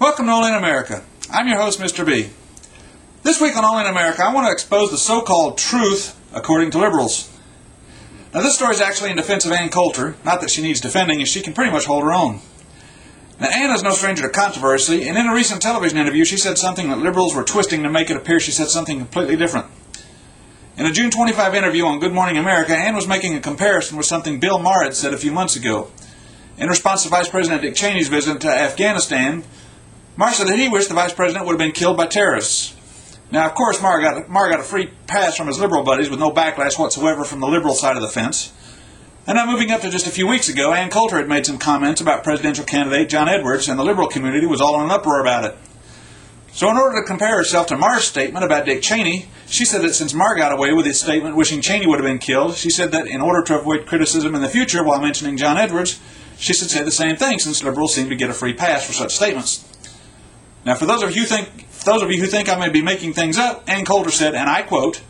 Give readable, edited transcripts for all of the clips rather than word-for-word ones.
Welcome to All in America. I'm your host, Mr. B. This week on All in America, I want to expose the so-called truth according to liberals. Now, this story is actually in defense of Ann Coulter. Not that she needs defending, as she can pretty much hold her own. Now, Ann is no stranger to controversy, and in a recent television interview, she said something that liberals were twisting to make it appear she said something completely different. In a June 25 interview on Good Morning America, Ann was making a comparison with something Bill Maher had said a few months ago. In response to Vice President Dick Cheney's visit to Afghanistan, Maher said that he wished the Vice President would have been killed by terrorists. Now, of course, Maher got a free pass from his liberal buddies with no backlash whatsoever from the liberal side of the fence. And now, moving up to just a few weeks ago, Ann Coulter had made some comments about presidential candidate John Edwards, and the liberal community was all in an uproar about it. So in order to compare herself to Maher's statement about Dick Cheney, she said that since Maher got away with his statement wishing Cheney would have been killed, she said that in order to avoid criticism in the future while mentioning John Edwards, she should say the same thing, since liberals seem to get a free pass for such statements. Now, for those of you who think I may be making things up, Ann Coulter said, and I quote,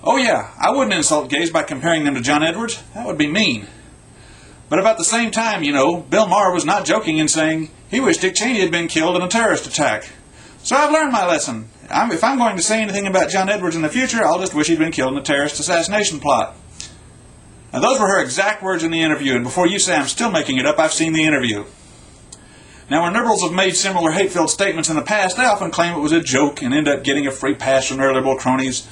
"Oh yeah, I wouldn't insult gays by comparing them to John Edwards. That would be mean. But about the same time, Bill Maher was not joking in saying he wished Dick Cheney had been killed in a terrorist attack. So I've learned my lesson. If I'm going to say anything about John Edwards in the future, I'll just wish he'd been killed in a terrorist assassination plot." Now, those were her exact words in the interview, and before you say I'm still making it up, I've seen the interview. Now, when liberals have made similar hate-filled statements in the past, they often claim it was a joke and end up getting a free pass from their liberal cronies.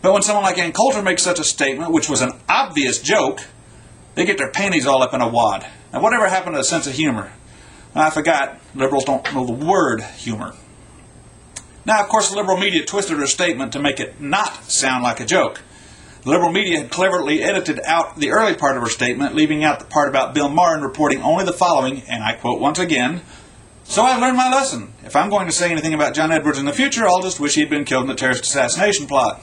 But when someone like Ann Coulter makes such a statement, which was an obvious joke, they get their panties all up in a wad. Now, whatever happened to a sense of humor? I forgot, liberals don't know the word humor. Now, of course, the liberal media twisted her statement to make it not sound like a joke. The liberal media had cleverly edited out the early part of her statement, leaving out the part about Bill Maher and reporting only the following, and I quote once again, "So I've learned my lesson. If I'm going to say anything about John Edwards in the future, I'll just wish he'd been killed in the terrorist assassination plot."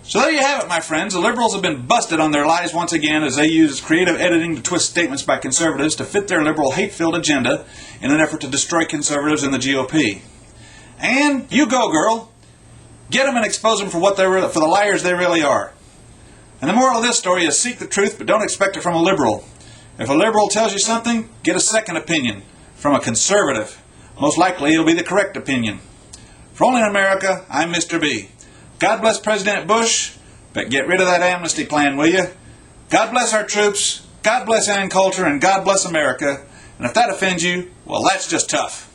So there you have it, my friends. The liberals have been busted on their lies once again as they use creative editing to twist statements by conservatives to fit their liberal hate-filled agenda in an effort to destroy conservatives in the GOP. And you go, girl. Get them and expose them for the liars they really are. And the moral of this story is seek the truth, but don't expect it from a liberal. If a liberal tells you something, get a second opinion from a conservative. Most likely it'll be the correct opinion. For All in America, I'm Mr. B. God bless President Bush, but get rid of that amnesty plan, will you? God bless our troops, God bless Ann Coulter, and God bless America. And if that offends you, well, that's just tough.